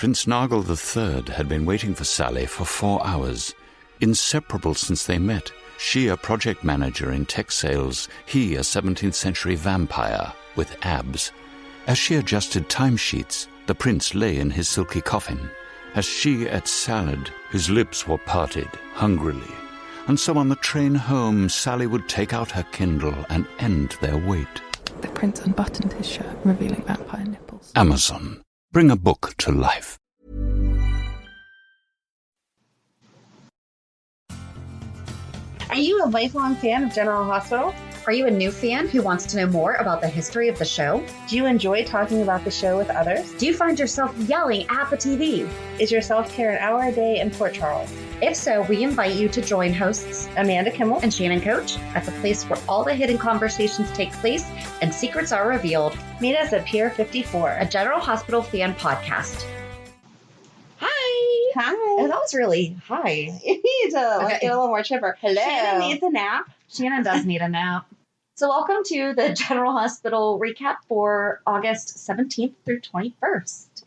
Prince Nargle III had been waiting for Sally for 4 hours. Inseparable since they met, she a project manager in tech sales, he a 17th century vampire with abs. As she adjusted timesheets, the prince lay in his silky coffin. As she ate salad, his lips were parted hungrily. And so on the train home, Sally would take out her Kindle and end their wait. The prince unbuttoned his shirt, revealing vampire nipples. Amazon. Bring a book to life. Are you a lifelong fan of General Hospital? Are you a new fan who wants to know more about the history of the show? Do you enjoy talking about the show with others? Do you find yourself yelling at the TV? Is your self-care an hour a day in Port Charles? If so, we invite you to join hosts Amanda Kimmel and Shannon Coach at the place where all the hidden conversations take place and secrets are revealed. Meet us at Pier 54, a General Hospital fan podcast. Hi. Oh, that was really hi. You need to get a little more chipper. Hello. Shannon needs a nap. Shannon does need a nap. So welcome to the General Hospital recap for August 17th through 21st.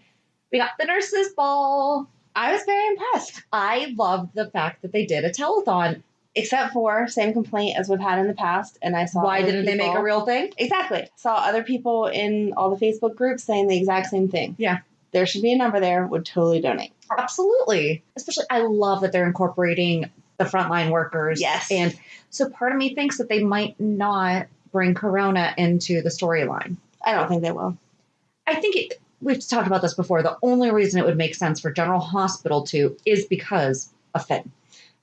We got the Nurses Ball. I was very impressed. I loved the fact that they did a telethon. Except for same complaint as we've had in the past. And I saw why didn't they make a real thing? Exactly. Saw other people in all the Facebook groups saying the exact same thing. Yeah. There should be a number there, would totally donate. Absolutely. Especially, I love that they're incorporating the frontline workers. Yes. And so part of me thinks that they might not bring Corona into the storyline. I don't think they will. I think we've talked about this before. The only reason it would make sense for General Hospital to is because of Finn.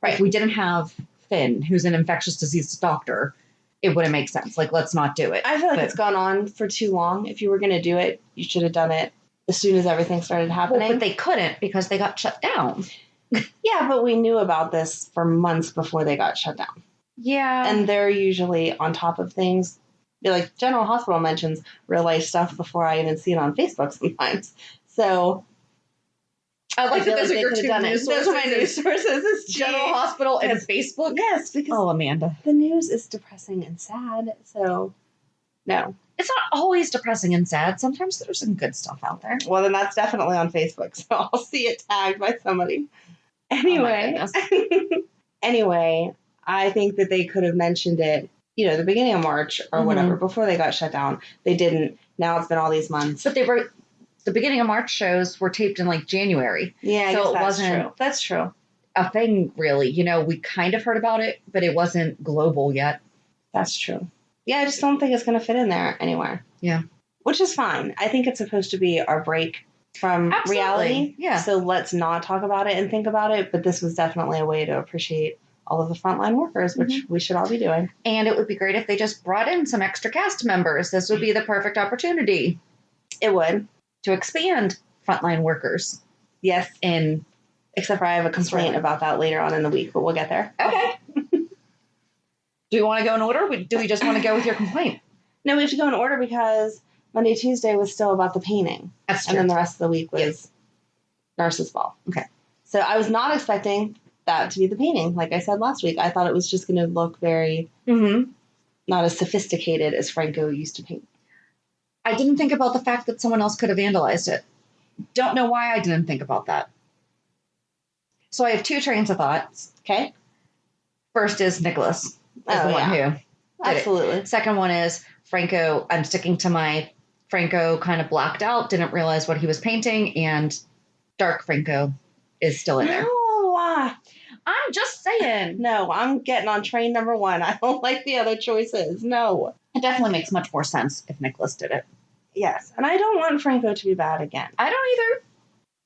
Right. If we didn't have Finn, who's an infectious disease doctor, it wouldn't make sense. Like, let's not do it. I feel like it's gone on for too long. If you were going to do it, you should have done it as soon as everything started happening. Well, but they couldn't because they got shut down. Yeah, but we knew about this for months before they got shut down. Yeah. And they're usually on top of things. Like, General Hospital mentions real life stuff before I even see it on Facebook sometimes. So I like that those are your two news sources. Those are my news sources. It's General Hospital and Facebook. Yes, because Amanda, the news is depressing and sad. So no. It's not always depressing and sad. Sometimes there's some good stuff out there. Well, then that's definitely on Facebook. So I'll see it tagged by somebody. Anyway. Anyway, I think that they could have mentioned it, the beginning of March or whatever, before they got shut down. They didn't. Now it's been all these months. But the beginning of March shows were taped in like January. Yeah, so it wasn't true. That's true. A thing, really. We kind of heard about it, but it wasn't global yet. That's true. Yeah, I just don't think it's going to fit in there anywhere. Yeah. Which is fine. I think it's supposed to be our break from reality. Yeah. So let's not talk about it and think about it. But this was definitely a way to appreciate all of the frontline workers, which we should all be doing. And it would be great if they just brought in some extra cast members. This would be the perfect opportunity. It would. To expand frontline workers. Yes. Except for I have a complaint about that later on in the week, but we'll get there. Okay. Do we want to go in order? Do we just want to go with your complaint? No, we have to go in order because Monday, Tuesday was still about the painting. That's true. And then the rest of the week was Nurses Ball. Okay. So I was not expecting that to be the painting. Like I said last week, I thought it was just going to look very not as sophisticated as Franco used to paint. I didn't think about the fact that someone else could have vandalized it. Don't know why I didn't think about that. So I have two trains of thoughts. Okay. First is Nicholas. The one who did absolutely it. Second one is Franco. I'm sticking to my Franco kind of blacked out, didn't realize what he was painting, and Dark Franco is still in there. No, I'm just saying. No, I'm getting on train number one. I don't like the other choices. No. It definitely makes much more sense if Nicholas did it. Yes, and I don't want Franco to be bad again. I don't either.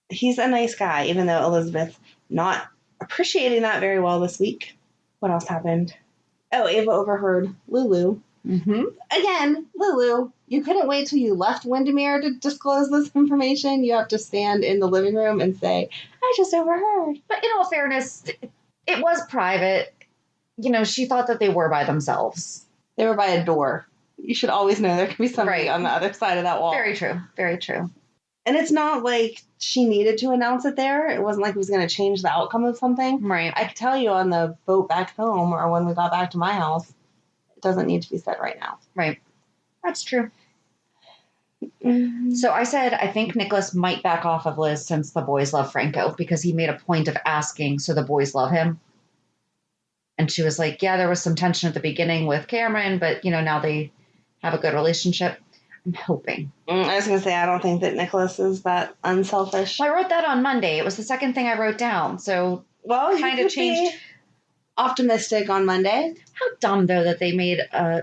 He's a nice guy, even though Elizabeth not appreciating that very well this week. What else happened? Oh, Ava overheard Lulu. Again, Lulu, you couldn't wait till you left Windermere to disclose this information. You have to stand in the living room and say, I just overheard. But in all fairness, it was private. She thought that they were by themselves. They were by a door. You should always know there could be somebody on the other side of that wall. Very true. Very true. And it's not like she needed to announce it there. It wasn't like it was going to change the outcome of something. Right. I could tell you on the boat back home or when we got back to my house, it doesn't need to be said right now. Right. That's true. So I said, I think Nicholas might back off of Liz since the boys love Franco because he made a point of asking, so the boys love him. And she was like, yeah, there was some tension at the beginning with Cameron, but, now they have a good relationship. I'm hoping. I was going to say, I don't think that Nicholas is that unselfish. Well, I wrote that on Monday. It was the second thing I wrote down. So, well, kind of changed. Optimistic on Monday. How dumb, though, that they made,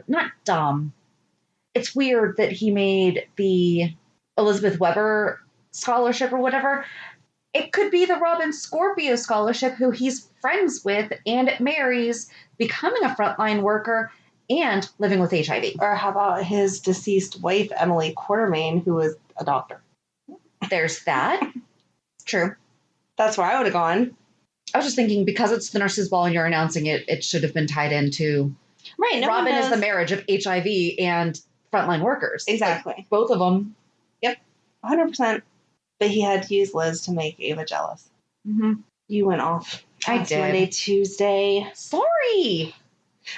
not dumb. It's weird that he made the Elizabeth Weber scholarship or whatever. It could be the Robin Scorpio scholarship, who he's friends with and marries, becoming a frontline worker and living with HIV. Or how about his deceased wife, Emily Quartermain, who was a doctor? There's that. True. That's where I would have gone. I was just thinking, because it's the Nurses Ball and you're announcing it, it should have been tied into right. No Robin is the marriage of HIV and frontline workers. Exactly. Like, both of them. Yep. 100%. But he had to use Liz to make Ava jealous. Mm-hmm. You went off. I did. Monday, Tuesday. Sorry.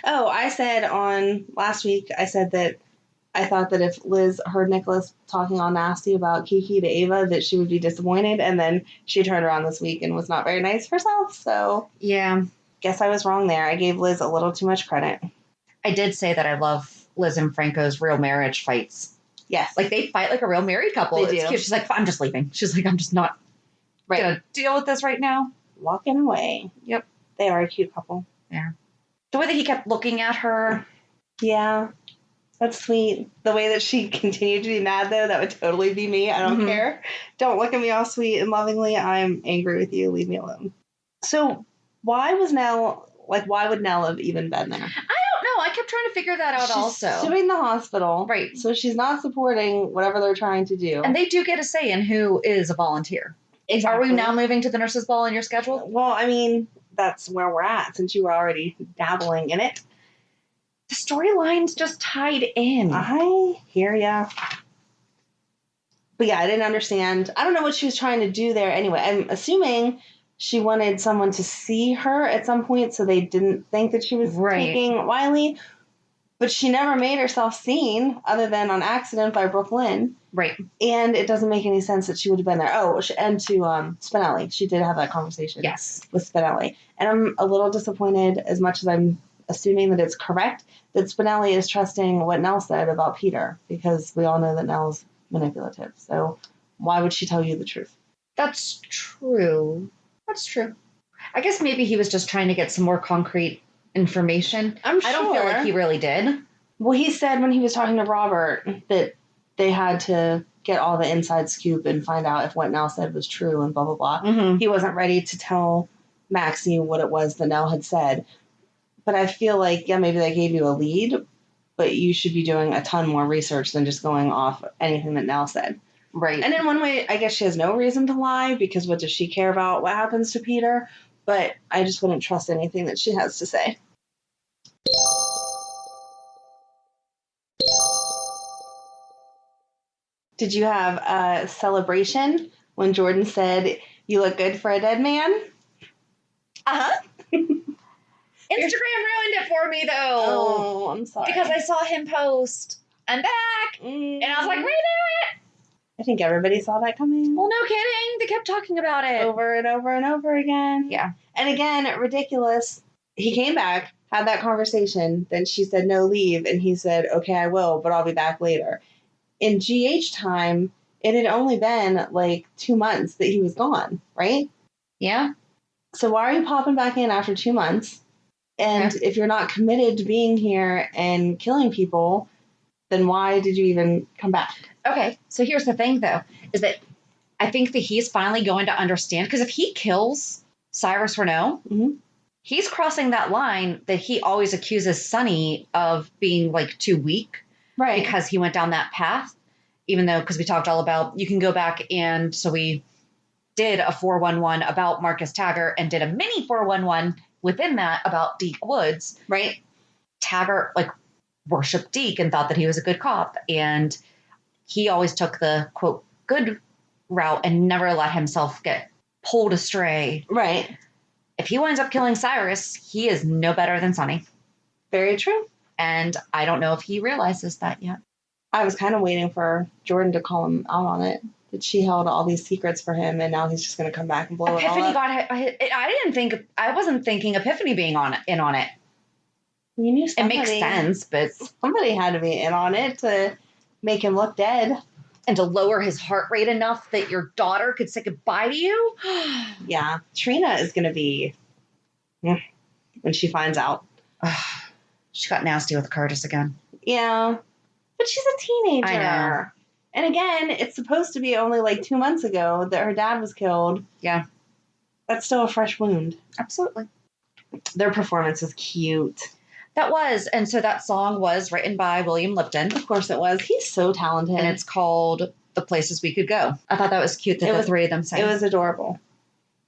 Oh, I said on last week, I said that I thought that if Liz heard Nicholas talking all nasty about Kiki to Ava, that she would be disappointed. And then she turned around this week and was not very nice herself. So yeah, guess I was wrong there. I gave Liz a little too much credit. I did say that I love Liz and Franco's real marriage fights. Yes. Like, they fight like a real married couple. They It's do. cute. She's like, I'm just leaving. She's like, I'm just not going to deal with this right now. Walking away. Yep. They are a cute couple. Yeah. The way that he kept looking at her. Yeah. That's sweet. The way that she continued to be mad, though, that would totally be me. I don't care. Don't look at me all sweet and lovingly. I'm angry with you. Leave me alone. So why would Nell have even been there? I don't know. I kept trying to figure that out also. She's suing the hospital. Right. So she's not supporting whatever they're trying to do. And they do get a say in who is a volunteer. Exactly. Are we now moving to the Nurses Ball in your schedule? Well, I mean, that's where we're at, since you were already dabbling in it. The storyline's just tied in. I hear ya. But yeah, I didn't understand. I don't know what she was trying to do there anyway. I'm assuming she wanted someone to see her at some point so they didn't think that she was taking Wiley. But she never made herself seen other than on accident by Brooklyn. Right. And it doesn't make any sense that she would have been there. Oh, and to Spinelli. She did have that conversation. Yes. With Spinelli. And I'm a little disappointed, as much as I'm assuming that it's correct, that Spinelli is trusting what Nell said about Peter, because we all know that Nell's manipulative. So why would she tell you the truth? That's true. That's true. I guess maybe he was just trying to get some more concrete information. I'm sure. I don't feel like he really did. Well, he said when he was talking to Robert that they had to get all the inside scoop and find out if what Nell said was true and blah, blah, blah. Mm-hmm. He wasn't ready to tell Maxie what it was that Nell had said. But I feel like, yeah, maybe they gave you a lead, but you should be doing a ton more research than just going off anything that Nell said. Right. And in one way, I guess she has no reason to lie, because what does she care about what happens to Peter? But I just wouldn't trust anything that she has to say. Did you have a celebration when Jordan said, "You look good for a dead man"? Uh-huh. Instagram ruined it for me, though. Oh, I'm sorry. Because I saw him post, "I'm back," and I was like, "Wait a minute." I think everybody saw that coming. Well, no kidding. They kept talking about it. Over and over and over again. Yeah. And again, ridiculous. He came back, had that conversation, then she said, "No, leave," and he said, "Okay, I will, but I'll be back later." In GH time, it had only been like 2 months that he was gone, right? Yeah. So why are you popping back in after 2 months? And if you're not committed to being here and killing people, then why did you even come back? Okay, so here's the thing, though, is that I think that he's finally going to understand, because if he kills Cyrus Renault, he's crossing that line that he always accuses Sonny of being, like, too weak. Right. Because he went down that path, even though, because we talked all about, you can go back, and so we did a 411 about Marcus Taggart and did a mini 411 within that about Deke Woods. Right. Taggart, like, worshipped Deke and thought that he was a good cop, and he always took the, quote, good route and never let himself get pulled astray. Right. If he winds up killing Cyrus, he is no better than Sonny. Very true. And I don't know if he realizes that yet. I was kind of waiting for Jordan to call him out on it. That she held all these secrets for him, and now he's just going to come back and blow it all up. I wasn't thinking Epiphany being in on it. You knew somebody, it makes sense, but somebody had to be in on it to make him look dead. And to lower his heart rate enough that your daughter could say goodbye to you? Yeah. Trina is going to be, when she finds out. She got nasty with Curtis again. Yeah. But she's a teenager. I know. And again, it's supposed to be only like 2 months ago that her dad was killed. Yeah. That's still a fresh wound. Absolutely. Their performance was cute. That was. And so that song was written by William Lipton. Of course it was. He's so talented. And it's called The Places We Could Go. I thought that was cute that the three of them sang. It was adorable.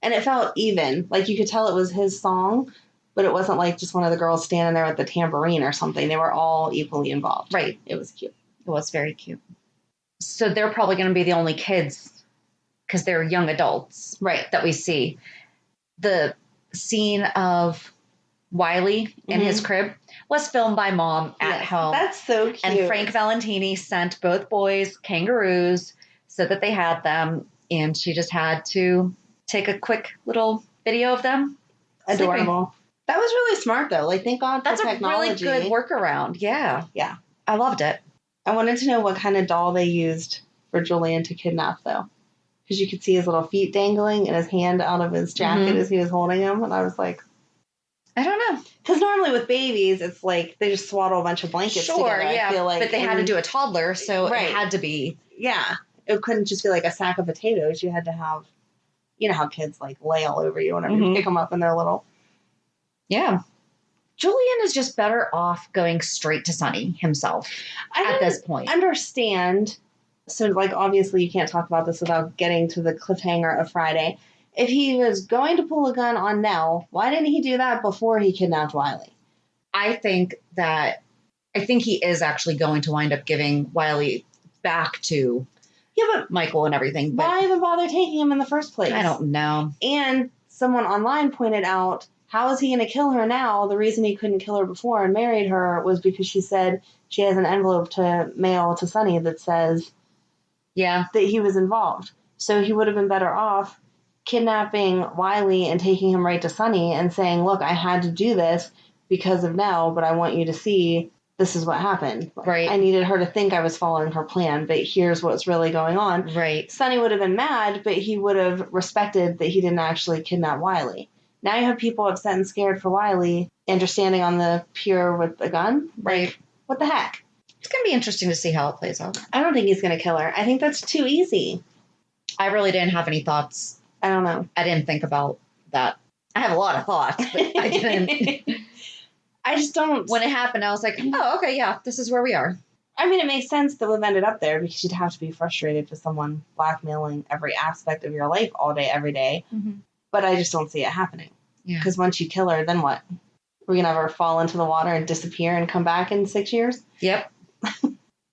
And it felt even. Like you could tell it was his song, but it wasn't like just one of the girls standing there with the tambourine or something. They were all equally involved. Right. It was cute. It was very cute. So they're probably going to be the only kids because they're young adults, right, that we see. The scene of Wiley in his crib was filmed by Mom at home. That's so cute. And Frank Valentini sent both boys kangaroos so that they had them, and she just had to take a quick little video of them. Adorable. Sleeping. That was really smart, though. Like, thank God for technology. That's a really good workaround. Yeah. Yeah. I loved it. I wanted to know what kind of doll they used for Julian to kidnap, though. Because you could see his little feet dangling and his hand out of his jacket as he was holding him. And I was like, I don't know. Because normally with babies, it's like they just swaddle a bunch of blankets together. Yeah, I feel like. But they had to do a toddler, so it had to be. Yeah. It couldn't just be like a sack of potatoes. You had to have, you know how kids like lay all over you whenever you pick them up and they're little. Yeah. Julian is just better off going straight to Sonny himself at this point. Understand. So, like, obviously you can't talk about this without getting to the cliffhanger of Friday. If he was going to pull a gun on Nell, why didn't he do that before he kidnapped Wiley? I think he is actually going to wind up giving Wiley back to Michael and everything. But why even bother taking him in the first place? I don't know. And someone online pointed out, how is he going to kill her now? The reason he couldn't kill her before and married her was because she said she has an envelope to mail to Sonny that says that he was involved. So he would have been better off kidnapping Wiley and taking him right to Sonny and saying, look, I had to do this because of Nell, but I want you to see this is what happened. Right. I needed her to think I was following her plan, but here's what's really going on. Right. Sonny would have been mad, but he would have respected that he didn't actually kidnap Wiley. Now you have people upset and scared for Wiley and you're standing on the pier with a gun. Right. Like, what the heck? It's going to be interesting to see how it plays out. I don't think he's going to kill her. I think that's too easy. I really didn't have any thoughts. I don't know. I didn't think about that. I have a lot of thoughts, but I didn't. I just don't. When it happened, I was like, oh, okay, yeah, this is where we are. I mean, it makes sense that we've ended up there because you'd have to be frustrated with someone blackmailing every aspect of your life all day, every day. Mm-hmm. But I just don't see it happening. Yeah. Because once you kill her, then what? We're going to have her fall into the water and disappear and come back in 6 years? Yep.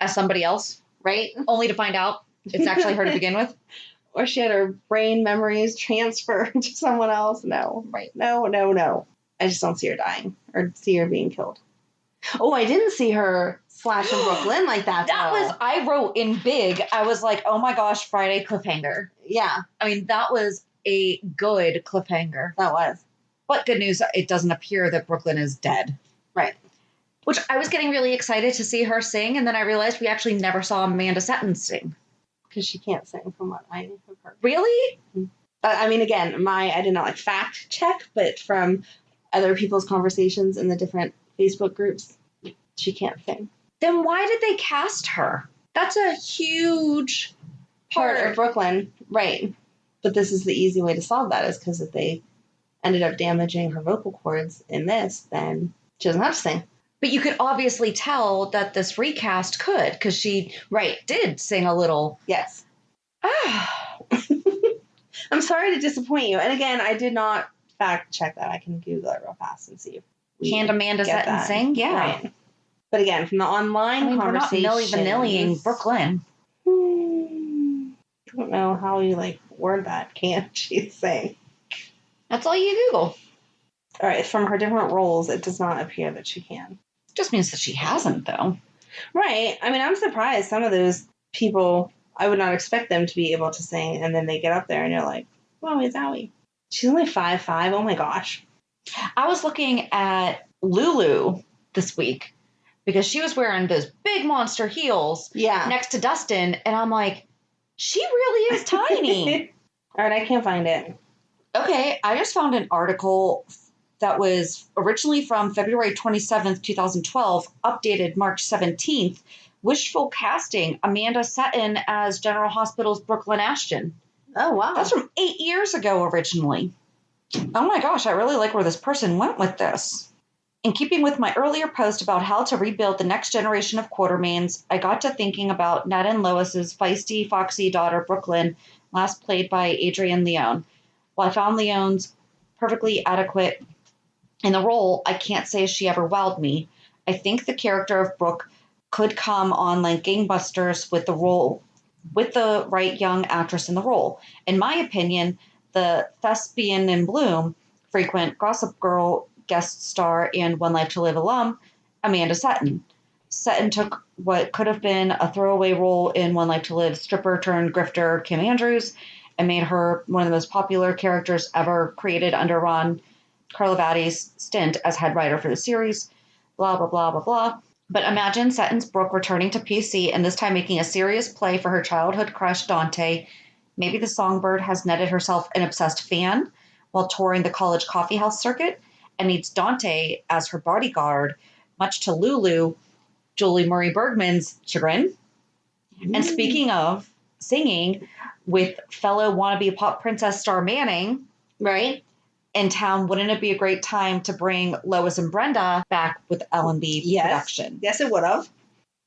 As somebody else. Right? Only to find out it's actually her to begin with. Or she had her brain memories transferred to someone else. No. Right. No. I just don't see her dying or see her being killed. Oh, I didn't see her slashing Brooklyn like that. I wrote in big, I was like, oh my gosh, Friday cliffhanger. Yeah. I mean, that was a good cliffhanger. That was. But good news, it doesn't appear that Brooklyn is dead. Right. Which I was getting really excited to see her sing, and then I realized we actually never saw Amanda Sutton sing. Because she can't sing from what I have heard. Really? I mean, again, I did not fact check, but from other people's conversations in the different Facebook groups, she can't sing. Then why did they cast her? That's a huge part of Brooklyn. Right. But this is the easy way to solve that is because if they ended up damaging her vocal cords in this, then she doesn't have to sing. But you could obviously tell that this recast could, because she did sing a little. Yes. I'm sorry to disappoint you. And again, I did not fact check that. I can Google it real fast and see if can Amanda Sutton sing? Yeah. Right. But again, from the online conversation, we're not milli-vanillying Brooklyn. I don't know how you word that. Can't she sing? That's all you Google. All right. From her different roles, it does not appear that she can. Just means that she hasn't, though. Right. I mean, I'm surprised some of those people, I would not expect them to be able to sing, and then they get up there and you're like, wowie zowie. She's only 5'5". Oh my gosh. I was looking at Lulu this week because she was wearing those big monster heels next to Dustin, and I'm like, she really is tiny. All right, I can't find it. Okay, I just found an article that was originally from February 27th, 2012, updated March 17th. Wishful casting, Amanda Sutton as General Hospital's Brooklyn Ashton. Oh, wow. That's from 8 years ago originally. Oh my gosh, I really like where this person went with this. In keeping with my earlier post about how to rebuild the next generation of Quartermains, I got to thinking about Ned and Lois's feisty, foxy daughter, Brooklyn, last played by Adrienne Leone. While I found Leone's perfectly adequate in the role, I can't say she ever wowed me. I think the character of Brooke could come on like gangbusters with the right young actress in the role. In my opinion, the thespian in bloom, frequent Gossip Girl guest star and One Life to Live alum, Amanda Sutton. Sutton took what could have been a throwaway role in One Life to Live stripper turned grifter Kim Andrews and made her one of the most popular characters ever created under Ron Carlivati's stint as head writer for the series. Blah, blah, blah, blah, blah. But imagine Sutton's Brooke returning to PC and this time making a serious play for her childhood crush, Dante. Maybe the songbird has netted herself an obsessed fan while touring the college coffeehouse circuit and needs Dante as her bodyguard, much to Lulu, Julie Murray Bergman's chagrin. And speaking of singing, with fellow wannabe pop princess star Manning, right, in town, wouldn't it be a great time to bring Lois and Brenda back with L&B production? Yes, it would have.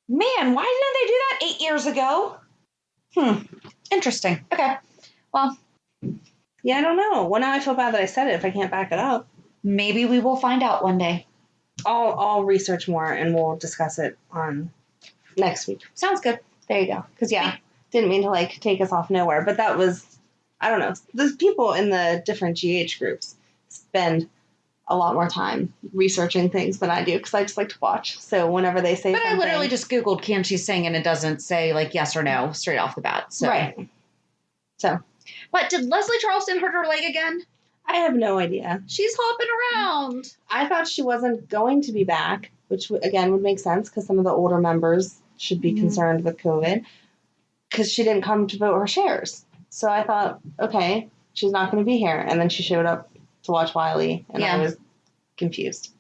Man, why didn't they do that 8 years ago? Interesting. Okay. Well. Yeah, I don't know. Well, now I feel bad that I said it if I can't back it up. Maybe we will find out one day. I'll research more and we'll discuss it on next week. Sounds good. There you go. Because, didn't mean to, like, take us off nowhere. But that was, I don't know. The people in the different GH groups spend a lot more time researching things than I do because I just like to watch. So whenever they say something. I literally just Googled, can she sing? And it doesn't say, like, yes or no straight off the bat. So. Right. So. But did Leslie Charleston hurt her leg again? I have no idea. She's hopping around. I thought she wasn't going to be back, which, again, would make sense because some of the older members should be concerned with COVID because she didn't come to vote her shares. So I thought, okay, she's not going to be here. And then she showed up to watch Wiley, and I was confused.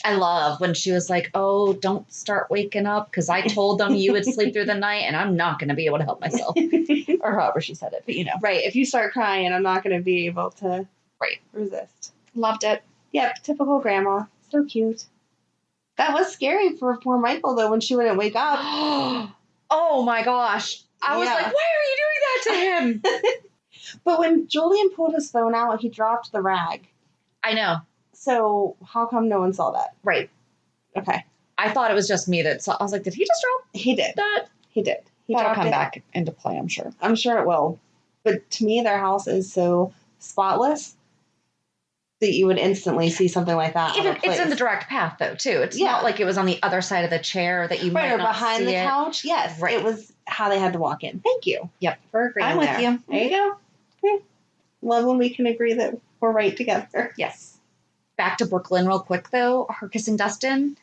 I love when she was like, oh, don't start waking up because I told them you would sleep through the night and I'm not going to be able to help myself. Or however she said it, but you know. Right. If you start crying, I'm not going to be able to resist. Loved it. Yep. Typical grandma. So cute. That was scary for poor Michael, though, when she wouldn't wake up. Oh, my gosh. I was like, why are you doing that to him? But when Julian pulled his phone out, he dropped the rag. I know. So how come no one saw that? Right. Okay. I thought it was just me that saw. I was like, did he just drop? He did. That? He did. That'll come back into play, I'm sure. I'm sure it will. But to me, their house is so spotless that you would instantly see something like that. Even it's in the direct path, though, too. It's not like it was on the other side of the chair that you might or not behind the couch. Yes. Right. It was how they had to walk in. Thank you. Yep. For agreeing I'm with you. There you go. Okay. Love when we can agree that we're right together. Yes. Back to Brooklyn real quick, though. Her kissing Dustin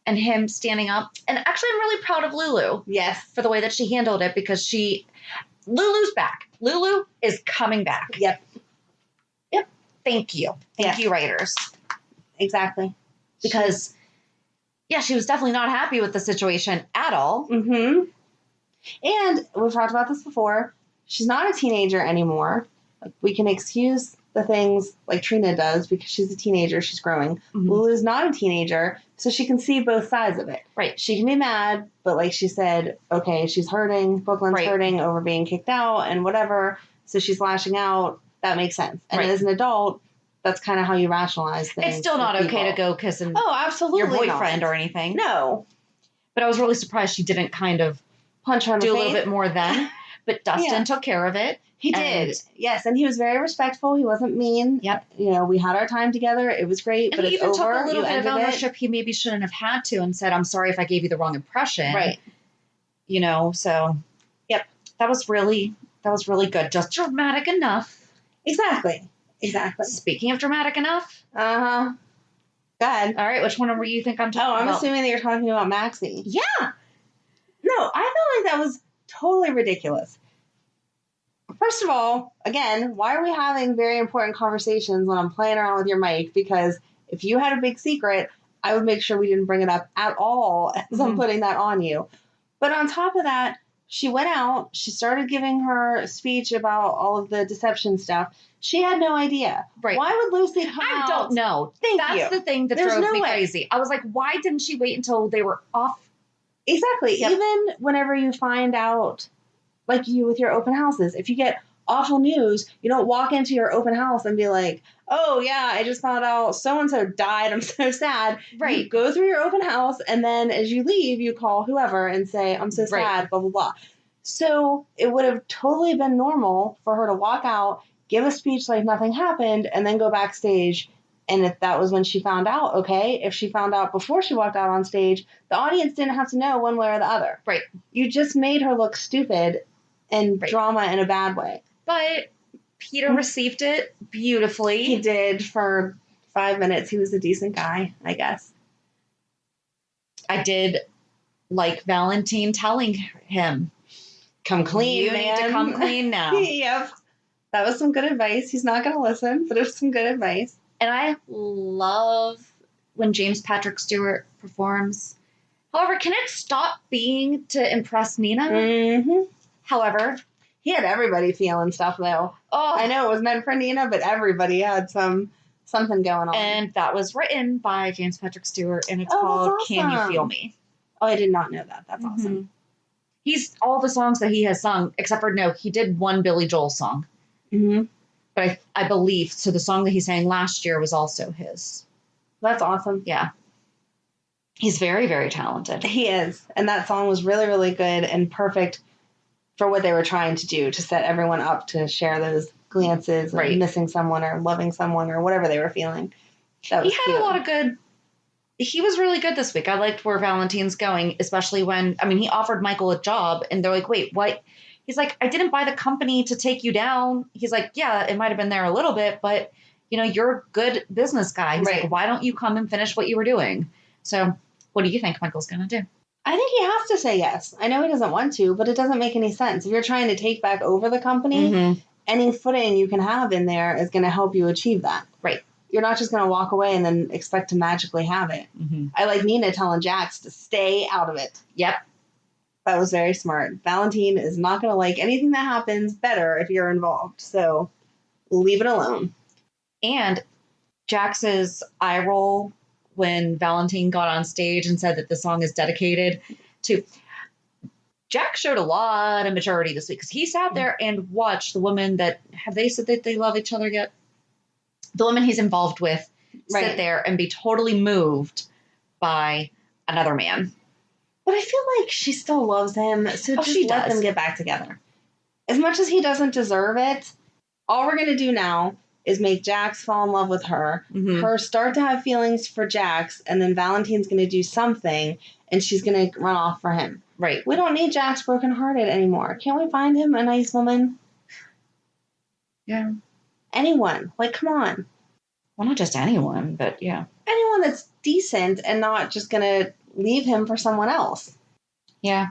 and him standing up. And actually, I'm really proud of Lulu. Yes. For the way that she handled it because Lulu's back. Lulu is coming back. Yep. Yep. Thank you. Thank you, writers. Exactly. Because, she was definitely not happy with the situation at all. Mm-hmm. And we've talked about this before. She's not a teenager anymore. Like, we can excuse the things like Trina does because she's a teenager. She's growing. Mm-hmm. Lulu's not a teenager, so she can see both sides of it. Right. She can be mad, but like she said, okay, she's hurting. Brooklyn's hurting over being kicked out and whatever. So she's lashing out. That makes sense. And as an adult, that's kind of how you rationalize things. It's still not okay to go kissing your boyfriend or anything. No. But I was really surprised she didn't kind of punch her in the face. Do a little bit more then. But Dustin took care of it. He did. Yes, and he was very respectful. He wasn't mean. Yep. You know, we had our time together. It was great, And but he it's even over. took a little You bit of ended it. ownership he maybe shouldn't have had to and said, I'm sorry if I gave you the wrong impression. Right. You know, so Yep. That was really good. Just dramatic enough. Exactly. Speaking of dramatic enough. Uh-huh. Go ahead. All right, which one were you think I'm talking Oh, I'm about? assuming that you're talking about Maxie. Yeah. No, I felt like that was totally ridiculous. First of all, again, why are we having very important conversations when I'm playing around with your mic? Because if you had a big secret, I would make sure we didn't bring it up at all as I'm putting that on you. But on top of that, she went out, she started giving her speech about all of the deception stuff. She had no idea. Right. Why would Lucy come out? I don't know. That's the thing that There's drove no me way. crazy. I was like, why didn't she wait until they were off? Exactly. Yep. Even whenever you find out, like you with your open houses, if you get awful news, you don't walk into your open house and be like, oh, yeah, I just found out so-and-so died. I'm so sad. Right. You go through your open house, and then as you leave, you call whoever and say, I'm so sad, blah, blah, blah. So it would have totally been normal for her to walk out, give a speech like nothing happened, and then go backstage. And if that was when she found out, okay. If she found out before she walked out on stage, the audience didn't have to know one way or the other. Right. You just made her look stupid and drama in a bad way. But Peter received it beautifully. He did for 5 minutes. He was a decent guy, I guess. I did like Valentine telling him, come clean, you man. need to come clean now. Yep. That was some good advice. He's not going to listen, but it was some good advice. And I love when James Patrick Stewart performs. However, can it stop being to impress Nina? Mm-hmm. However, he had everybody feeling stuff, though. Oh, I know it was meant for Nina, but everybody had something going on. And that was written by James Patrick Stewart, and it's that's called awesome. Can You Feel Me? Oh, I did not know that. That's awesome. He's all the songs that he has sung, except for he did one Billy Joel song. Mm-hmm. But I believe, so the song that he sang last year was also his. That's awesome. Yeah. He's very, very talented. He is. And that song was really, really good and perfect for what they were trying to do, to set everyone up to share those glances of missing someone or loving someone or whatever they were feeling. That was He had a lot of good. He was really good this week. I liked where Valentine's going, especially when, he offered Michael a job and they're like, wait, what? He's like, I didn't buy the company to take you down. He's like, yeah, it might have been there a little bit, but, you're a good business guy. He's like, why don't you come and finish what you were doing? So what do you think Michael's going to do? I think he has to say yes. I know he doesn't want to, but it doesn't make any sense. If you're trying to take back over the company, any footing you can have in there is going to help you achieve that. Right. You're not just going to walk away and then expect to magically have it. I like Nina telling Jax to stay out of it. Yep. That was very smart. Valentine is not going to like anything that happens better if you're involved. So leave it alone. And Jax's eye roll when Valentine got on stage and said that the song is dedicated to... Jax showed a lot of maturity this week because he sat there and watched the woman that... Have they said that they love each other yet? The woman he's involved with sit there and be totally moved by another man. But I feel like she still loves him, so just let them get back together. As much as he doesn't deserve it, all we're going to do now is make Jax fall in love with her, her start to have feelings for Jax, and then Valentine's going to do something, and she's going to run off for him. Right. We don't need Jax brokenhearted anymore. Can't we find him a nice woman? Yeah. Anyone. Like, come on. Well, not just anyone, but yeah. Anyone that's decent and not just going to leave him for someone else. Yeah.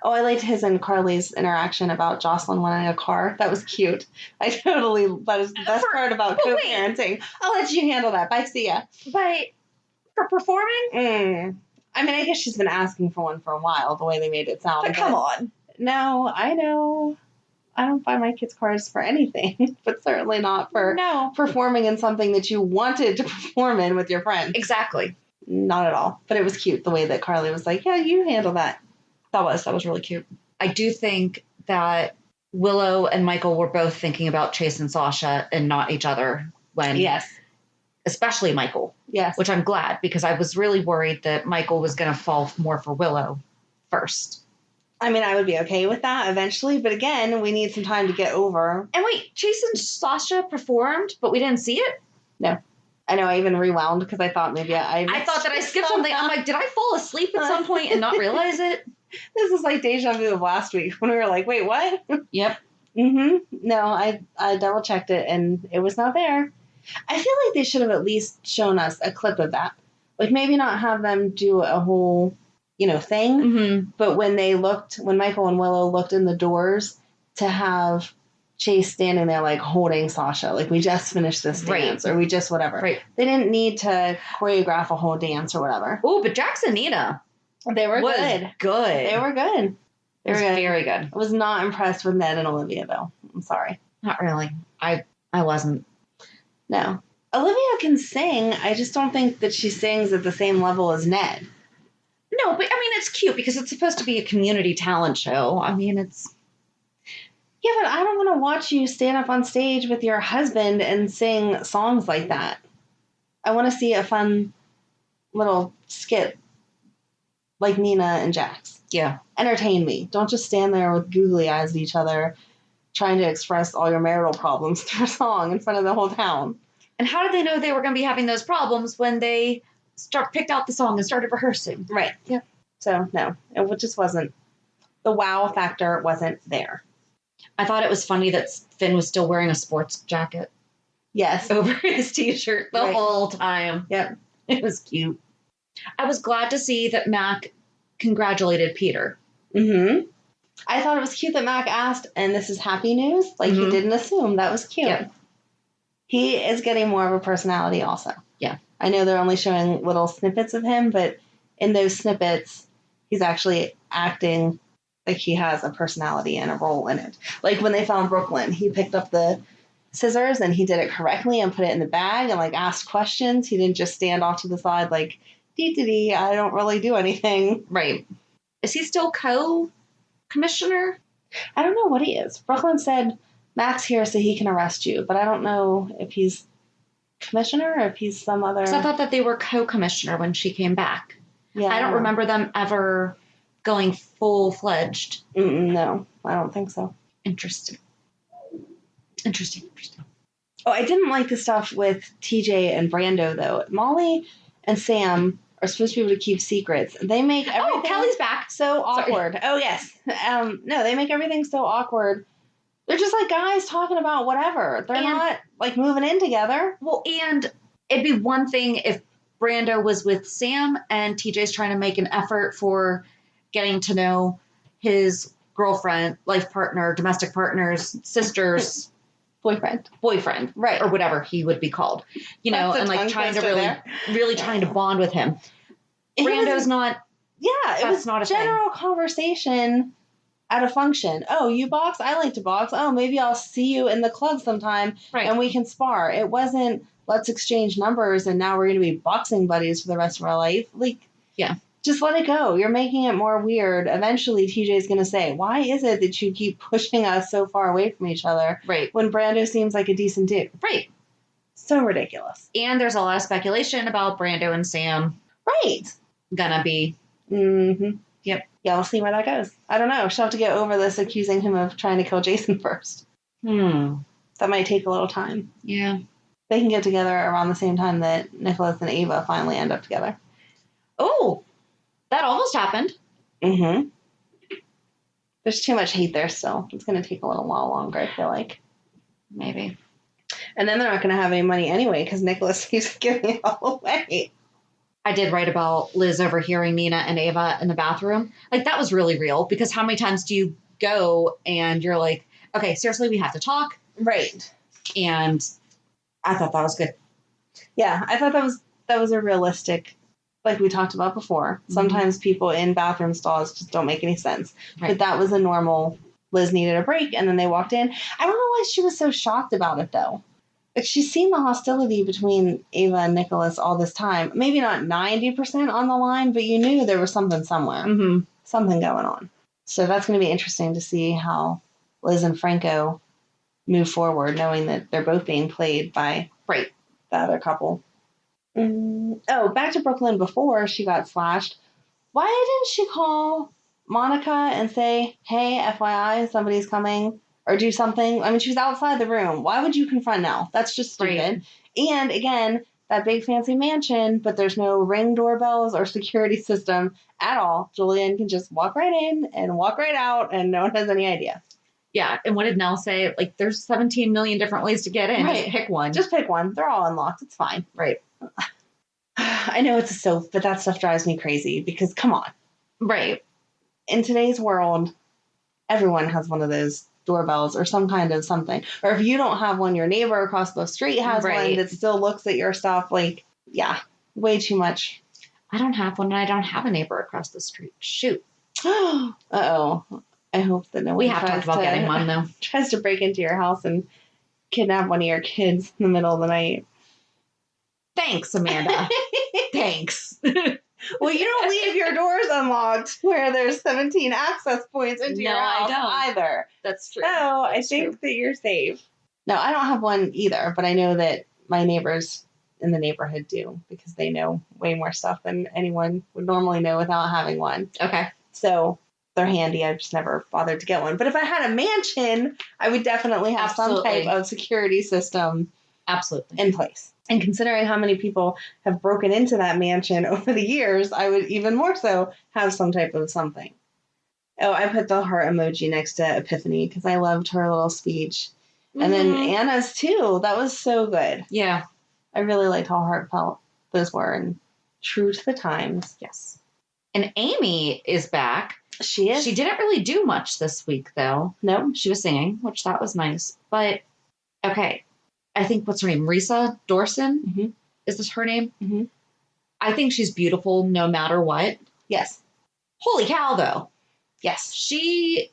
Oh, I liked his and Carly's interaction about Jocelyn wanting a car. That was cute. That was the best part about co-parenting. I'll let you handle that. Bye, see ya. But for performing? I guess she's been asking for one for a while, the way they made it sound. But come on. No, I know. I don't buy my kids cars for anything, but certainly not for performing in something that you wanted to perform in with your friends. Exactly. Not at all. But it was cute the way that Carly was like, yeah, you handle that. That was really cute. I do think that Willow and Michael were both thinking about Chase and Sasha and not each other when... Yes. Especially Michael. Yes. Which I'm glad, because I was really worried that Michael was going to fall more for Willow first. I mean, I would be okay with that eventually, but again, we need some time to get over. And wait, Chase and Sasha performed, but we didn't see it? No. I know, I even rewound because I thought maybe I thought that I skipped something. I'm like, did I fall asleep at some point and not realize it? This is like deja vu of last week when we were like, wait, what? Yep. No, I double checked it and it was not there. I feel like they should have at least shown us a clip of that. Like maybe not have them do a whole, thing, but when Michael and Willow looked in the doors to have Chase standing there like holding Sasha, like we just finished this dance or we just whatever. Right. They didn't need to choreograph a whole dance or whatever. Oh, but Jax and Nina. They were good. They were good. They were very good. I was not impressed with Ned and Olivia though. I'm sorry. Not really. I wasn't. No. Olivia can sing. I just don't think that she sings at the same level as Ned. No, but I mean, it's cute because it's supposed to be a community talent show. I mean, it's... Yeah, but I don't want to watch you stand up on stage with your husband and sing songs like that. I want to see a fun little skit like Nina and Jax. Yeah. Entertain me. Don't just stand there with googly eyes at each other trying to express all your marital problems through a song in front of the whole town. And how did they know they were going to be having those problems when they picked out the song and started rehearsing? Right. Yeah. So, no. It just wasn't... The wow factor wasn't there. I thought it was funny that Finn was still wearing a sports jacket. Yes. Over his t-shirt the whole time. Yep. It was cute. I was glad to see that Mac congratulated Peter. Mm-hmm. I thought it was cute that Mac asked, and this is happy news? Like, he didn't assume. That was cute. Yep. He is getting more of a personality also. Yeah. I know they're only showing little snippets of him, but in those snippets, he's actually acting like he has a personality and a role in it. Like when they found Brooklyn, he picked up the scissors and he did it correctly and put it in the bag and like asked questions. He didn't just stand off to the side like, dee, I don't really do anything. Right. Is he still co-commissioner? I don't know what he is. Brooklyn said, Mac's here so he can arrest you, but I don't know if he's commissioner or if he's some other... So I thought that they were co-commissioner when she came back. Yeah, I don't remember them ever going full-fledged. No, I don't think so. Interesting. Oh, I didn't like the stuff with TJ and Brando, though. Molly and Sam are supposed to be able to keep secrets. They make everything... Oh, Kelly's back. So awkward. Oh, yes. No, they make everything so awkward. They're just like guys talking about whatever. They're not, like, moving in together. Well, and it'd be one thing if Brando was with Sam and TJ's trying to make an effort for getting to know his girlfriend, life partner, domestic partners, sisters, boyfriend, right, or whatever he would be called, and like trying to really trying to bond with him. Brando's not. Yeah, it was not a general conversation at a function. Oh, you box? I like to box. Oh, maybe I'll see you in the club sometime, and we can spar. It wasn't let's exchange numbers and now we're going to be boxing buddies for the rest of our life. Like, yeah. Just let it go. You're making it more weird. Eventually, TJ's going to say, why is it that you keep pushing us so far away from each other? Right. When Brando seems like a decent dude. Right. So ridiculous. And there's a lot of speculation about Brando and Sam. Right. Gonna be. Mm-hmm. Yep. Yeah, we'll see where that goes. I don't know. She'll have to get over this accusing him of trying to kill Jason first. That might take a little time. Yeah. They can get together around the same time that Nicholas and Ava finally end up together. Oh! That almost happened. Mm-hmm. There's too much hate there still. It's going to take a little while longer, I feel like. Maybe. And then they're not going to have any money anyway because Nicholas keeps giving it all away. I did write about Liz overhearing Nina and Ava in the bathroom. Like, that was really real because how many times do you go and you're like, okay, seriously, we have to talk? Right. And I thought that was good. Yeah, I thought that was a realistic... Like we talked about before, sometimes people in bathroom stalls just don't make any sense. Right. But that was a normal, Liz needed a break, and then they walked in. I don't know why she was so shocked about it, though. Like, she's seen the hostility between Ava and Nicholas all this time. Maybe not 90% on the line, but you knew there was something somewhere. Mm-hmm. Something going on. So that's going to be interesting to see how Liz and Franco move forward, knowing that they're both being played by the other couple. Oh, back to Brooklyn before she got slashed. Why didn't she call Monica and say, hey, FYI, somebody's coming, or do something. I mean, she was outside the room. Why would you confront Nell? That's just stupid. Right. And again, that big fancy mansion, but there's no Ring doorbells or security system at all. Julian can just walk right in and walk right out, and no one has any idea. Yeah. And what did Nell say? Like, there's 17 million different ways to get in. Right. Just pick one. Just pick one. They're all unlocked. It's fine. Right. I know it's a soap, but that stuff drives me crazy because, come on. Right. In today's world, everyone has one of those doorbells or some kind of something. Or if you don't have one, your neighbor across the street has one that still looks at your stuff. Like, yeah, way too much. I don't have one, and I don't have a neighbor across the street. Shoot. Uh-oh. I hope that no one We have talked about getting one, though. Tries to break into your house and kidnap one of your kids in the middle of the night. Thanks, Amanda. Thanks. Well, you don't leave your doors unlocked where there's 17 access points into your house either. That's true. So I think that you're safe. No, I don't have one either, but I know that my neighbors in the neighborhood do because they know way more stuff than anyone would normally know without having one. Okay. So they're handy. I've just never bothered to get one. But if I had a mansion, I would definitely have some type of security system in place. And considering how many people have broken into that mansion over the years, I would even more so have some type of something. Oh, I put the heart emoji next to Epiphany because I loved her little speech. And then Anna's too. That was so good. Yeah. I really liked how heartfelt those were and true to the times. Yes. And Amy is back. She is. She didn't really do much this week, though. No. She was singing, which that was nice. But, okay. I think, what's her name? Risa Dorson? Mm-hmm. Is this her name? Mm-hmm. I think she's beautiful no matter what. Yes. Holy cow, though. Yes. She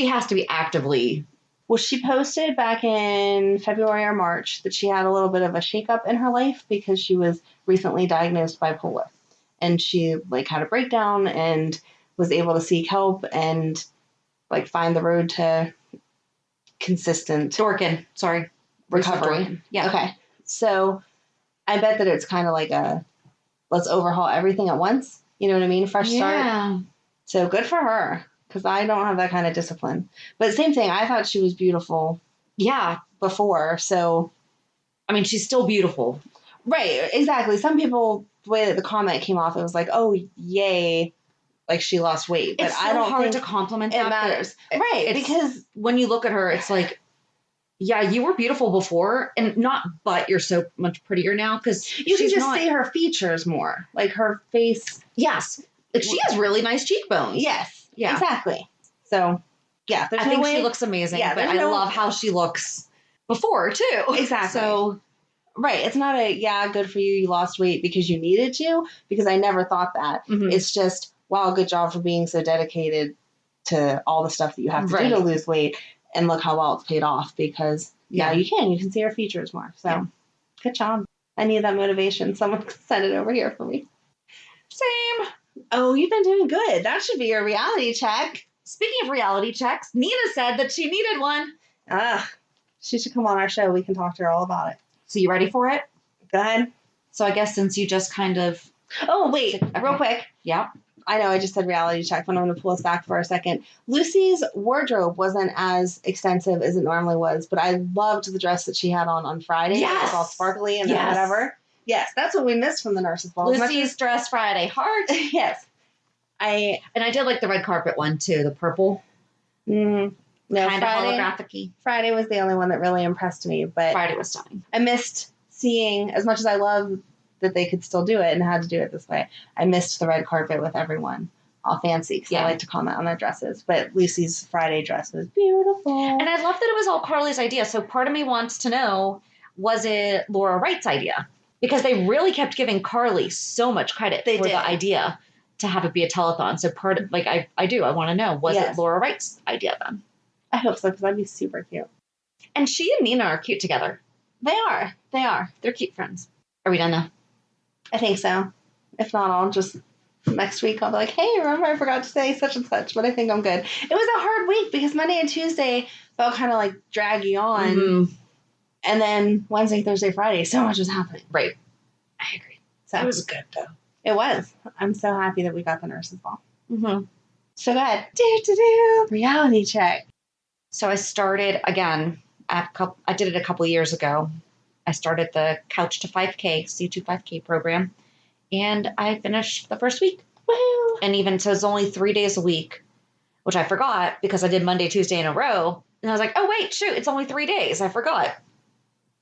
has to be actively... Well, she posted back in February or March that she had a little bit of a shakeup in her life because she was recently diagnosed bipolar. And she, had a breakdown and was able to seek help and, find the road to consistent... Dorkin. Sorry. Recovery. Yeah. Okay. So I bet that it's kind of like a let's overhaul everything at once. You know what I mean? Fresh start. Yeah. So good for her because I don't have that kind of discipline. But same thing. I thought she was beautiful. Yeah. Before. So, I mean, she's still beautiful. Right. Exactly. Some people, the way that the comment came off, it was like, oh, yay. She lost weight. But it's so I don't hard think to compliment it that. matters. Right. Because when you look at her, it's like, yeah, you were beautiful before, and but you're so much prettier now because you can just see her features more, her face. Yes, she has really nice cheekbones. Yes, yeah, exactly. So, yeah, I think she looks amazing. Yeah, but I love how she looks before too. Exactly. So, right, it's not good for you. You lost weight because you needed to. Because I never thought that. Mm-hmm. It's just wow, good job for being so dedicated to all the stuff that you have to do to lose weight. And look how well it's paid off because now you can see her features more. So good job. I need that motivation. Someone send it over here for me. Same. Oh, you've been doing good. That should be your reality check. Speaking of reality checks, Nina said that she needed one. She should come on our show. We can talk to her all about it. So you ready for it? Go ahead. So I guess since you just kind of... Oh, wait. Okay. Real quick. Yeah. I know I just said reality check, but I'm going to pull us back for a second. Lucy's wardrobe wasn't as extensive as it normally was, but I loved the dress that she had on Friday. Yes. It was all sparkly and whatever. Yes, that's what we missed from the Nurses Ball. Lucy's dress Friday. Heart. Yes. I did like the red carpet one, too. The purple. Mm-hmm. No, kind of holographic-y. Friday was the only one that really impressed me, but Friday was stunning. I missed seeing, as much as I love that they could still do it and had to do it this way, I missed the red carpet with everyone all fancy because I like to comment on their dresses. But Lucy's Friday dress was beautiful. And I love that it was all Carly's idea. So part of me wants to know, was it Laura Wright's idea? Because they really kept giving Carly so much credit for the idea to have it be a telethon. So part of, I want to know, was it Laura Wright's idea then? I hope so, because that'd be super cute. And she and Nina are cute together. They are. They're cute friends. Are we done now? I think so. If not, I'll just next week I'll be like, hey, remember I forgot to say such and such, but I think I'm good. It was a hard week because Monday and Tuesday felt kind of draggy on. Mm-hmm. And then Wednesday, Thursday, Friday, so much was happening. Right. I agree. So it was good, though. It was. I'm so happy that we got the Nurses Ball. Mm-hmm. So go ahead. Reality check. So I started again I did it a couple years ago. I started the Couch to 5K, C2 5K program, and I finished the first week. Woo! And even so, it's only 3 days a week, which I forgot because I did Monday, Tuesday in a row. And I was like, oh, wait, shoot, it's only 3 days. I forgot.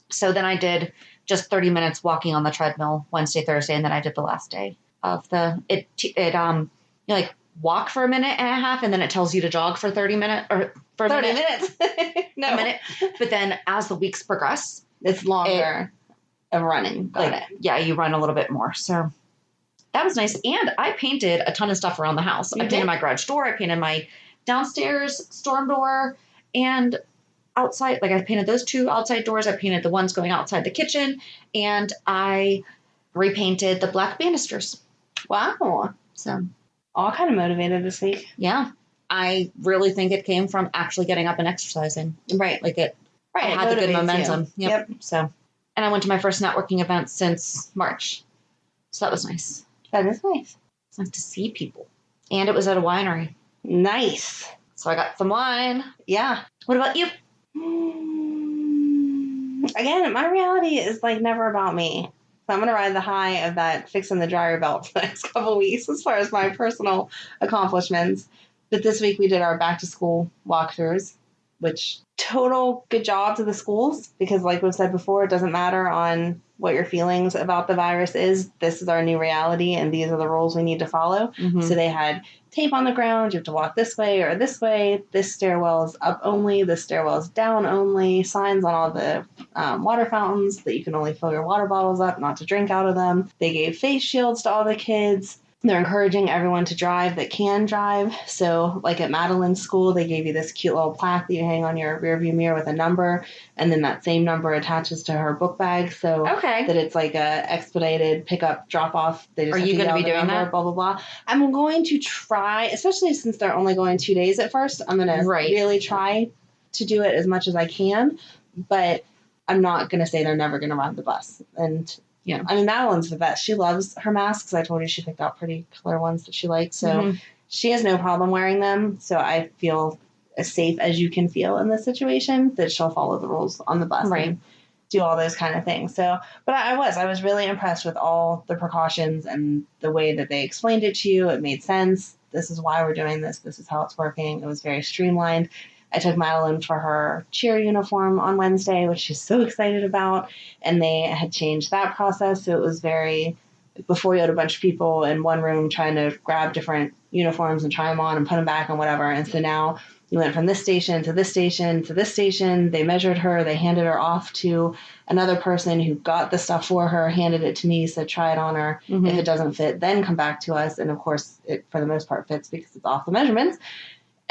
So then I did just 30 minutes walking on the treadmill Wednesday, Thursday, and then I did the last day of you like walk for a minute and a half, and then it tells you to jog for 30 minutes or for 30 minutes. a minute. But then as the weeks progress, it's longer of running. Got it. Yeah, you run a little bit more. So that was nice. And I painted a ton of stuff around the house. I painted my garage door. I painted my downstairs storm door and outside. Like I painted those 2 outside doors. I painted the ones going outside the kitchen. And I repainted the black banisters. Wow. So all kind of motivated this week. Yeah. I really think it came from actually getting up and exercising. Right. Like it had the good momentum. Yep. So, and I went to my first networking event since March. So that was nice. That is nice. It's nice to see people. And it was at a winery. Nice. So I got some wine. Yeah. What about you? Again, my reality is like never about me. So I'm going to ride the high of that fixing the dryer belt for the next couple of weeks as far as my personal accomplishments. But this week we did our back to school walkthroughs, which total good job to the schools because like we've said before, it doesn't matter on what your feelings about the virus is. This is our new reality and these are the rules we need to follow. Mm-hmm. So they had tape on the ground. You have to walk this way or this way. This stairwell is up only. This stairwell is down only. Signs on all the water fountains that you can only fill your water bottles up, not to drink out of them. They gave face shields to all the kids. They're encouraging everyone to drive that can drive. So like at Madeline's school, they gave you this cute little plaque that you hang on your rearview mirror with a number. And then that same number attaches to her book bag. So that it's like a expedited pickup drop off. They just Are you going to be doing number, that? Blah, blah, blah. I'm going to try, especially since they're only going 2 days at first. I'm going to really try to do it as much as I can. But I'm not going to say they're never going to ride the bus. And yeah, I mean, Madeline's the best. She loves her masks. I told you she picked out pretty color ones that she likes. So she has no problem wearing them. So I feel as safe as you can feel in this situation that she'll follow the rules on the bus and do all those kind of things. So, but I was really impressed with all the precautions and the way that they explained it to you. It made sense. This is why we're doing this. This is how it's working. It was very streamlined. I took Madeline for her cheer uniform on Wednesday, which she's so excited about. And they had changed that process. So it was before you had a bunch of people in one room trying to grab different uniforms and try them on and put them back and whatever. And so now you went from this station to this station to this station. They measured her. They handed her off to another person who got the stuff for her, handed it to me, said try it on her. Mm-hmm. If it doesn't fit, then come back to us. And of course, it for the most part fits because it's off the measurements.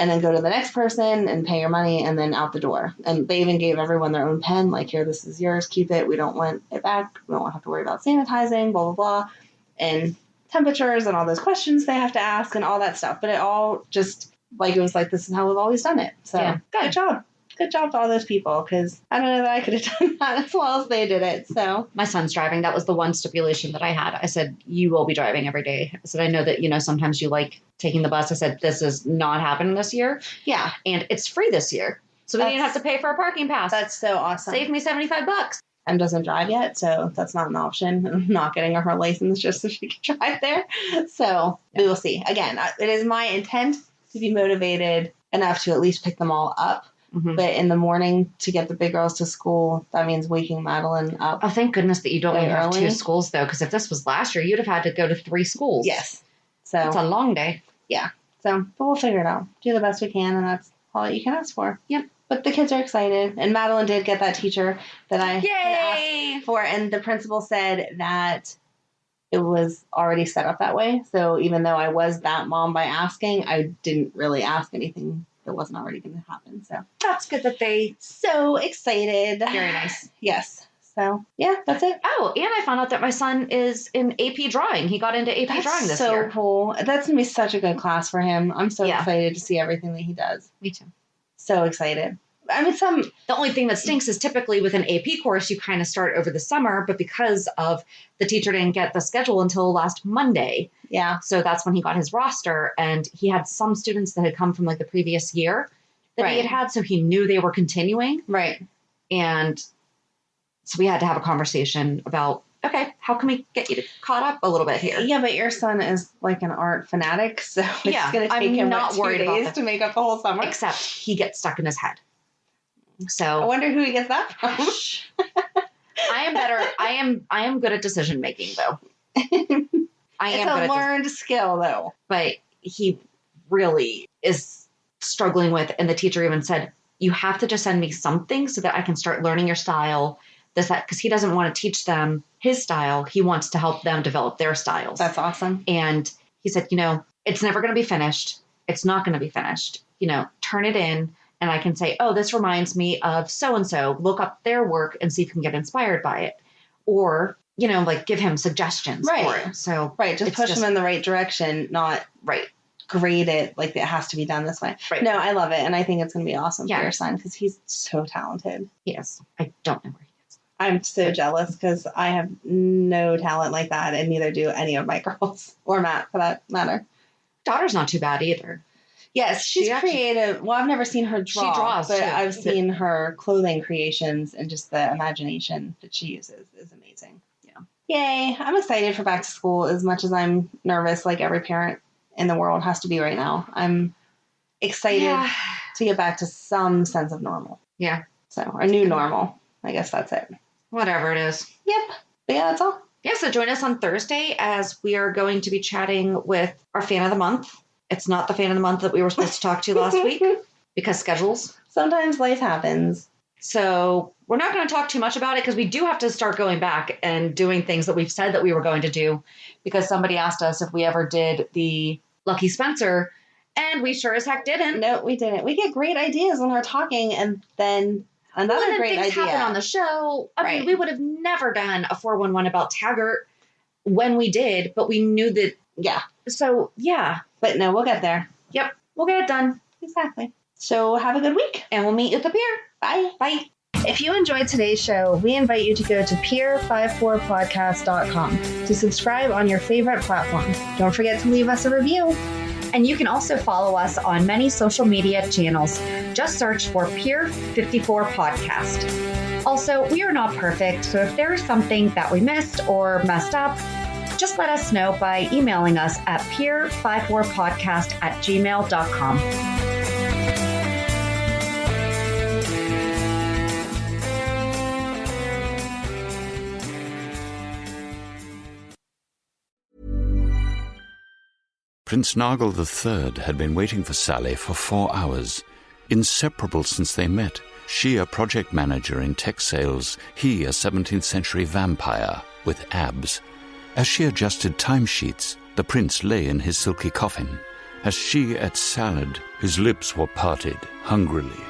And then go to the next person and pay your money and then out the door. And they even gave everyone their own pen, like, here, this is yours, keep it. We don't want it back. We don't have to worry about sanitizing, blah, blah, blah. And temperatures and all those questions they have to ask and all that stuff. But it all just, like, it was like, this is how we've always done it. So yeah, good job. Good job to all those people, because I don't know that I could have done that as well as they did it. So my son's driving. That was the one stipulation that I had. I said, you will be driving every day. I said, I know that, sometimes you like taking the bus. I said, this is not happening this year. Yeah. And it's free this year. So we didn't have to pay for a parking pass. That's so awesome. Saved me $75. Em doesn't drive yet, so that's not an option. I'm not getting her license just so she can drive there. So we will see. Again, it is my intent to be motivated enough to at least pick them all up. Mm-hmm. But in the morning to get the big girls to school, that means waking Madeline up. Oh, thank goodness that you don't even have 2 schools, though, because if this was last year, you'd have had to go to 3 schools. Yes. So it's a long day. Yeah. So, but we'll figure it out. Do the best we can, and that's all you can ask for. Yep. But the kids are excited, and Madeline did get that teacher that I had asked for, and the principal said that it was already set up that way. So even though I was that mom by asking, I didn't really ask anything that wasn't already going to happen. So that's good that they so excited. Very nice. Yes. So yeah, that's it. Oh, and I found out that my son is in AP drawing. He got into AP drawing this year. That's so cool. That's going to be such a good class for him. I'm so excited to see everything that he does. Me too. So excited. I mean, The only thing that stinks is typically with an AP course, you kind of start over the summer, but because of the teacher didn't get the schedule until last Monday. Yeah. So that's when he got his roster, and he had some students that had come from like the previous year that he had, so he knew they were continuing. Right. And so we had to have a conversation about, okay, how can we get you caught up a little bit here? Yeah, but your son is like an art fanatic, so it's going to take him not 2 worried about days that. to make up the whole summer. Except he gets stuck in his head. So I wonder who he gets that from. I am better. I am good at decision making, though. It's a learned skill, though. But he really is struggling with, and the teacher even said, you have to just send me something so that I can start learning your style. Because he doesn't want to teach them his style. He wants to help them develop their styles. That's awesome. And he said, it's never going to be finished. It's not going to be finished. Turn it in. And I can say, oh, this reminds me of so-and-so. Look up their work and see if you can get inspired by it. Or, like give him suggestions for it. So just push him in the right direction, not grade it like it has to be done this way. Right. No, I love it. And I think it's going to be awesome for Yeah. your son because he's so talented. Yes. I don't know where he is. I'm so jealous because I have no talent like that, and neither do any of my girls or Matt for that matter. Daughter's not too bad either. Yes, she's creative. Well, I've never seen her draw. She draws, but too. I've seen her clothing creations, and just the imagination that she uses is amazing. Yeah. Yay. I'm excited for back to school as much as I'm nervous, like every parent in the world has to be right now. I'm excited to get back to some sense of normal. Yeah. So, a new normal. I guess that's it. Whatever it is. Yep. But yeah, that's all. Yeah, so join us on Thursday as we are going to be chatting with our fan of the month. It's not the fan of the month that we were supposed to talk to last week because schedules. Sometimes life happens. So we're not going to talk too much about it because we do have to start going back and doing things that we've said that we were going to do because somebody asked us if we ever did the Lucky Spencer, and we sure as heck didn't. No, we didn't. We get great ideas when we're talking, and then another great things idea happen on the show. I mean, we would have never done a 411 about Taggart when we did, but we knew that. Yeah. So, yeah. But no, we'll get there. Yep. We'll get it done. Exactly. So have a good week. And we'll meet you at the pier. Bye. Bye. If you enjoyed today's show, we invite you to go to peer54podcast.com to subscribe on your favorite platform. Don't forget to leave us a review. And you can also follow us on many social media channels. Just search for Peer 54 Podcast. Also, we are not perfect, so if there is something that we missed or messed up, just let us know by emailing us at peer54podcast@gmail.com. Prince Nargle III had been waiting for Sally for 4 hours. Inseparable since they met, she a project manager in tech sales, he a 17th century vampire with abs. As she adjusted timesheets, the prince lay in his silky coffin. As she ate salad, his lips were parted hungrily.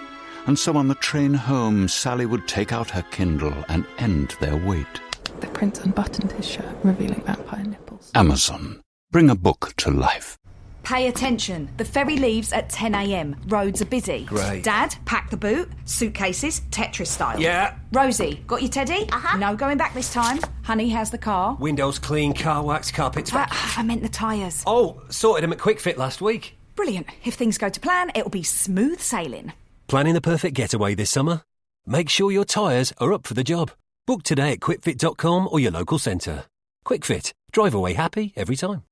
And so on the train home, Sally would take out her Kindle and end their wait. The prince unbuttoned his shirt, revealing vampire nipples. Amazon. Bring a book to life. Pay attention. The ferry leaves at 10 a.m. Roads are busy. Great. Dad, pack the boot. Suitcases, Tetris style. Yeah. Rosie, got your teddy? No going back this time. Honey, how's the car? Windows clean, car wax, carpets. I meant the tyres. Oh, sorted them at Quick Fit last week. Brilliant. If things go to plan, it'll be smooth sailing. Planning the perfect getaway this summer? Make sure your tyres are up for the job. Book today at quickfit.com or your local centre. Quick Fit. Drive away happy every time.